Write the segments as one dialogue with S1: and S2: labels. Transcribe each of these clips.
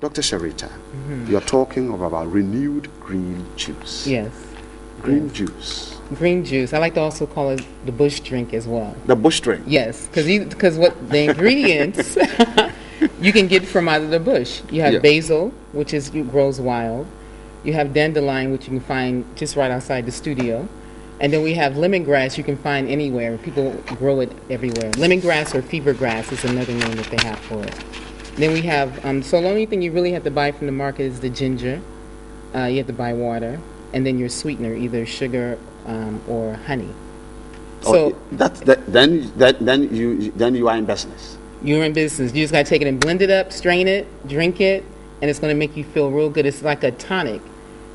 S1: Dr. Sharita, you're talking about renewed green juice.
S2: Yes.
S1: Green juice.
S2: Green juice. I like to also call it the bush drink as well.
S1: The bush drink.
S2: Yes, because what the ingredients you can get from out of the bush. You have basil, which grows wild. You have dandelion, which you can find just right outside the studio. And then we have lemongrass you can find anywhere. People grow it everywhere. Lemongrass or fever grass is another name that they have for it. Then we have, so the only thing you really have to buy from the market is the ginger. You have to buy water. And then your sweetener, either sugar or honey. So
S1: then you are in business.
S2: You're in business. You just got to take it and blend it up, strain it, drink it, and it's going to make you feel real good. It's like a tonic.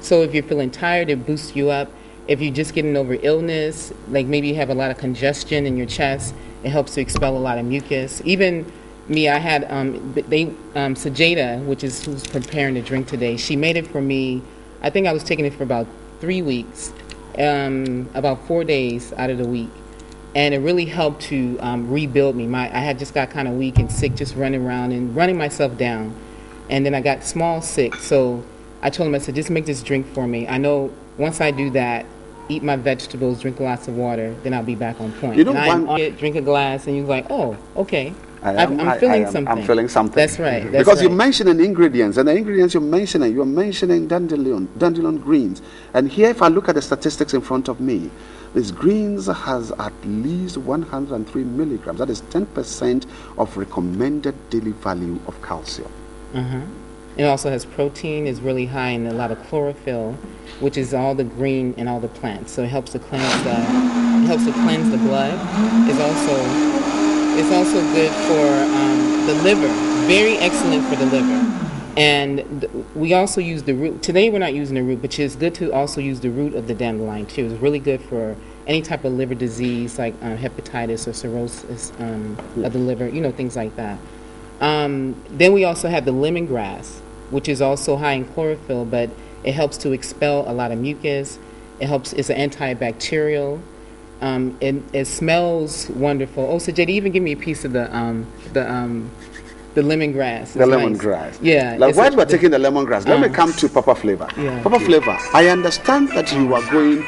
S2: So if you're feeling tired, it boosts you up. If you're just getting over illness, like maybe you have a lot of congestion in your chest, it helps to expel a lot of mucus. Even me, I had Sajeda, who's preparing to drink today. She made it for me. I think I was taking it for about 3 weeks, about 4 days out of the week, and it really helped to rebuild me. I had just got kind of weak and sick, just running around and running myself down, and then I got small sick. So I told him, I said, just make this drink for me. I know once I do that, eat my vegetables, drink lots of water, then I'll be back on point.
S1: You know,
S2: drink a glass, and you're like, oh, okay. I'm feeling something.
S1: I'm feeling something.
S2: That's right.
S1: Because you're mentioning ingredients, and the ingredients you're mentioning dandelion greens. And here, if I look at the statistics in front of me, this greens has at least 103 milligrams. That is 10% of recommended daily value of calcium.
S2: It also has protein. It's really high in a lot of chlorophyll, which is all the green in all the plants. So it helps to cleanse the blood. It's also good for the liver. Very excellent for the liver. And we also use the root. Today we're not using the root, but it's good to also use the root of the dandelion too. It's really good for any type of liver disease like hepatitis or cirrhosis of the liver, things like that. Then we also have the lemongrass, which is also high in chlorophyll, but it helps to expel a lot of mucus. It's an antibacterial. It smells wonderful. Oh, so JD, even give me a piece of the lemongrass.
S1: The lemongrass.
S2: Yeah.
S1: Like while we're taking the lemongrass, let me come to Papa Flavor.
S2: Yeah.
S1: Papa Flavor, I understand that you were going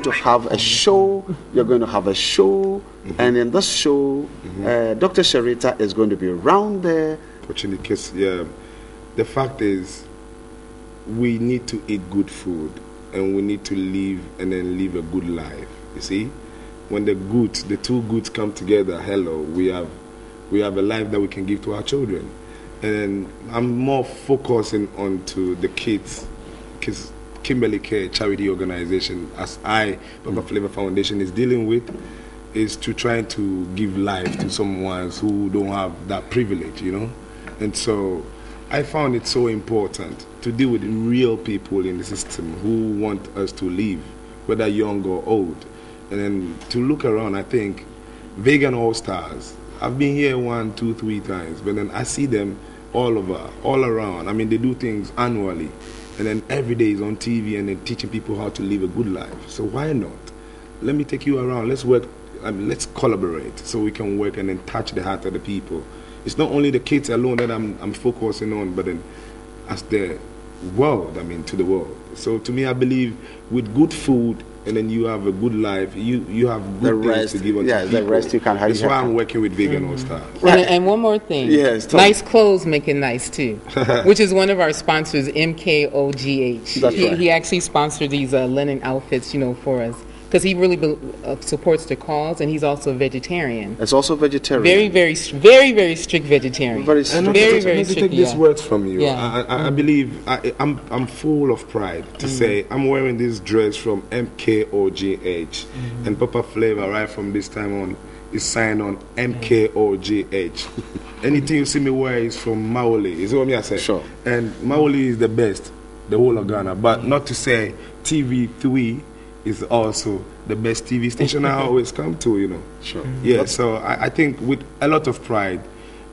S1: to have a show. You're going to have a show, and in this show, Dr. Sharita is going to be around there.
S3: Watching the case, yeah. The fact is, we need to eat good food, and we need to live a good life. You see, when the two goods come together, we have a life that we can give to our children. And I'm more focusing on to the kids, because Kimberly Care charity organization, as Papa Flavor Foundation is dealing with, is to try to give life to someone who don't have that privilege, And so I found it so important to deal with real people in the system who want us to live, whether young or old. And then to look around, I think Vegan All-Stars, I've been here 1, 2, 3 times, but then I see them all over, all around. I mean, they do things annually. And then every day is on TV and then teaching people how to live a good life. So why not? Let me take you around. Let's work. Let's collaborate so we can work and then touch the heart of the people. It's not only the kids alone that I'm focusing on, but then as the world, to the world. So to me, I believe with good food, and then you have a good life, you have good things to give unto people.
S1: The rest you can have.
S3: That's why I'm working with Vegan All-Stars.
S2: Right. And one more thing.
S1: Yes.
S2: Nice clothes make it nice too, which is one of our sponsors, MKOGH.
S1: That's right.
S2: He actually sponsored these linen outfits, for us, because he really supports the cause, and he's also a vegetarian.
S1: It's also vegetarian.
S2: Very, very strict vegetarian.
S1: Very strict.
S2: Very
S3: strict. Take these words from you.
S2: Yeah.
S3: I believe I'm full of pride to say I'm wearing this dress from MKOGH, and Papa Flavor right from this time on is signed on MKOGH. Anything you see me wear is from Maoli. Is what I say?
S1: Sure.
S3: And Maoli is the best, the whole of Ghana. But not to say TV3 is also the best TV station I always come to,
S1: Sure.
S3: Yeah, so I think with a lot of pride,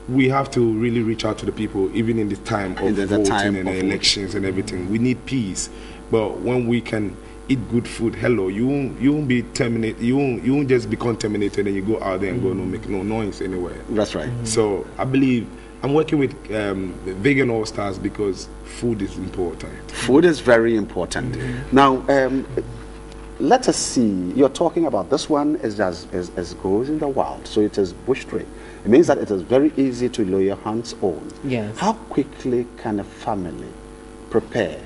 S3: we have to really reach out to the people, even in the time of voting and elections and everything. We need peace. But when we can eat good food, you won't be terminated. You won't just be contaminated and you go out there and go make no noise anywhere.
S1: That's right.
S3: So I believe I'm working with vegan all stars because food is important.
S1: Food is very important. Now, let us see. You're talking about this one is as goes in the wild, so it is bush tree. It means that it is very easy to lay your hands on.
S2: Yes.
S1: How quickly can a family prepare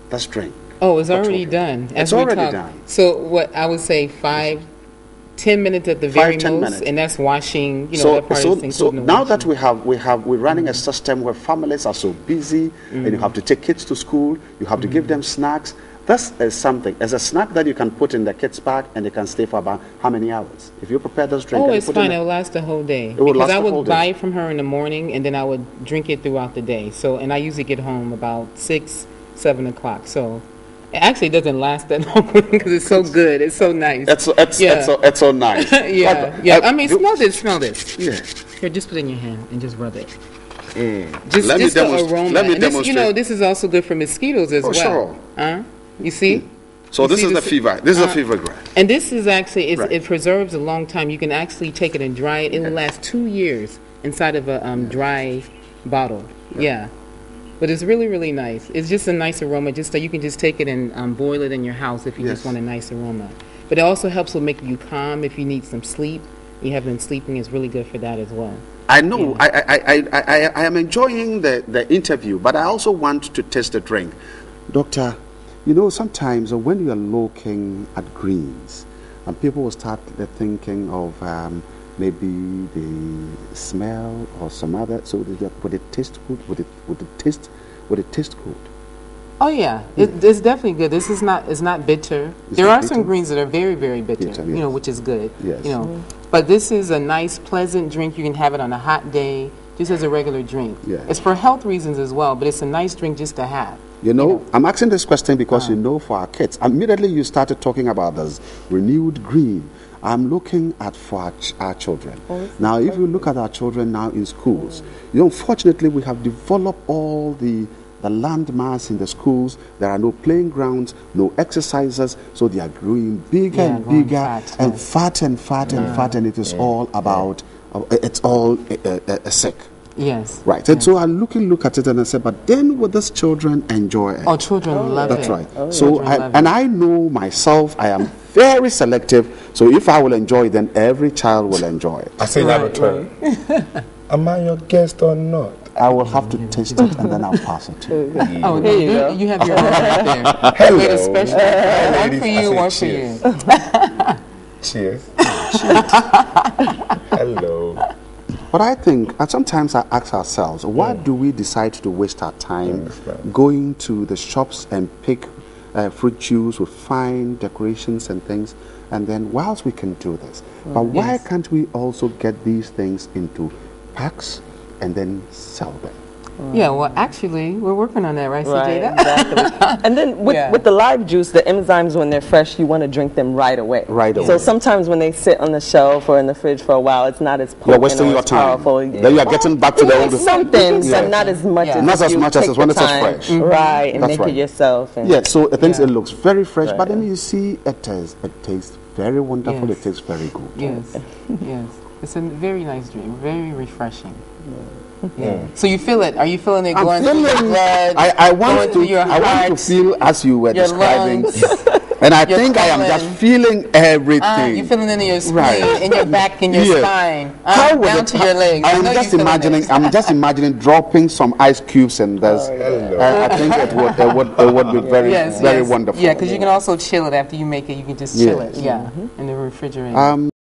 S1: this drink?
S2: Oh, it's
S1: for
S2: already
S1: children?
S2: done.
S1: It's
S2: we
S1: already
S2: talk.
S1: done.
S2: So what I would say 5-10 minutes at the very
S1: 5-10
S2: most,
S1: minutes.
S2: and that's washing. That part is
S1: So
S2: including the
S1: now that
S2: washing.
S1: we're running a system where families are so busy, and you have to take kids to school, you have to give them snacks. This is something as a snack that you can put in the kids' bag, and they can stay for about how many hours? If you prepare this drink,
S2: Oh,
S1: and you
S2: it's
S1: put
S2: fine.
S1: in
S2: It will last the whole day.
S1: will
S2: Because
S1: last
S2: I
S1: the whole
S2: would
S1: day.
S2: buy it from her in the morning, and then I would drink it throughout the day. So, and I usually get home about 6-7 o'clock. So, actually, it doesn't last that long because it's so good. It's so nice.
S1: It's so nice.
S2: Yeah,
S1: But,
S2: yeah. I mean, smell this. Smell this.
S1: Yeah.
S2: Here, just put it in your hand and just rub it.
S1: Let me
S2: Just the
S1: demonstrate.
S2: aroma.
S1: Let me
S2: And this,
S1: demonstrate.
S2: this is also good for mosquitoes as
S1: Oh,
S2: well.
S1: sure.
S2: You see?
S1: So
S2: You
S1: this
S2: see
S1: is the fever. This is the fever grass.
S2: And this is actually,
S1: Right.
S2: it preserves a long time. You can actually take it and dry it. It will last 2 years inside of a dry bottle. Yeah. But it's really, really nice. It's just a nice aroma. Just so you can just take it and boil it in your house if you
S1: Yes.
S2: just want a nice aroma. But it also helps with making you calm if you need some sleep. You have been sleeping. It's really good for that as well.
S1: I know. I am enjoying the interview, but I also want to taste the drink, Doctor. Sometimes when you are looking at greens, and people will start thinking of maybe the smell or some other. So would it taste good? Would it taste good?
S2: Oh yeah, it's definitely good. This is not. It's not bitter. There
S1: not
S2: are some
S1: bitter?
S2: greens that are very, very bitter.
S1: Bitter, yes.
S2: Which is good.
S1: Yes.
S2: But this is a nice, pleasant drink. You can have it on a hot day, just as a regular drink.
S1: Yes.
S2: It's for health reasons as well, but it's a nice drink just to have.
S1: I'm asking this question because for our kids, immediately you started talking about this renewed green. I'm looking at for our children. Now, if you look at our children now in schools, unfortunately, we have developed all the landmass in the schools. There are no playing grounds, no exercises, so they are growing bigger and
S2: growing
S1: bigger
S2: fat,
S1: and
S2: yes.
S1: fat and fat and fat, and it is all about, it's all sick.
S2: Yes.
S1: Right, and so I look at it and I say, but then will these children enjoy it?
S2: Oh, children love
S1: That's
S2: it.
S1: right.
S2: Oh,
S1: So
S2: children love
S1: I know myself, I am very selective. So if I will enjoy it, then every child will enjoy it.
S3: I say that return. Am I your guest or not?
S1: I will have to taste it and then I'll pass it to you.
S2: Oh, no, you have your own right there.
S3: Hello.
S2: Made a special. One for
S3: Ladies,
S2: you,
S3: I
S2: one
S3: say
S2: for you.
S3: Cheers. Hello.
S1: But I think, and sometimes I ask ourselves, why do we decide to waste our time going to the shops and pick fruit juice with fine decorations and things, and then whilst we can do this, but why
S2: Yes.
S1: can't we also get these things into packs and then sell them?
S2: Yeah, well, actually, we're working on that, right,
S4: Right,
S2: CJ?
S4: exactly. And then with the live juice, the enzymes, when they're fresh, you want to drink them right away.
S1: Right away.
S4: So sometimes when they sit on the shelf or in the fridge for a while, it's not as potent
S1: You're wasting
S4: or
S1: your
S4: as
S1: time.
S4: powerful.
S1: Then you are getting back to the
S4: Yeah,
S1: old.
S4: something,
S1: Yeah.
S4: but not as much
S2: Yeah.
S4: as
S1: Not as
S4: you
S1: much as
S4: take
S1: when
S4: the
S1: it is
S4: time,
S1: fresh.
S4: right, and
S1: That's
S4: make
S1: right.
S4: it yourself. And
S1: Yeah, so it
S2: Yeah.
S1: looks very fresh, but
S4: Right.
S1: then you see it tastes very wonderful.
S2: Yes.
S1: It tastes very good.
S2: Yes, yes. It's a very nice drink, very refreshing. Yeah. So you feel it? Are you feeling it
S1: I'm
S2: going through your
S1: feeling-
S2: blood?
S1: I want
S2: going through your
S1: to
S2: heart,
S1: feel as you were
S2: your
S1: describing,
S2: lungs,
S1: and I
S2: your
S1: think I am just
S2: colon.
S1: feeling everything.
S2: you feeling it in your spine,
S1: Right.
S2: in your back, in your
S1: Yes.
S2: spine,
S1: How would
S2: down
S1: it-
S2: to your legs. I
S1: I'm
S2: know
S1: just
S2: you feeling
S1: imagining.
S2: it.
S1: I'm just imagining dropping some ice cubes in this. I think it would be very
S2: Yes,
S1: very
S2: yes.
S1: wonderful.
S2: Yeah, because you can also chill it after you make it. You can just chill it. Yeah, in the refrigerator.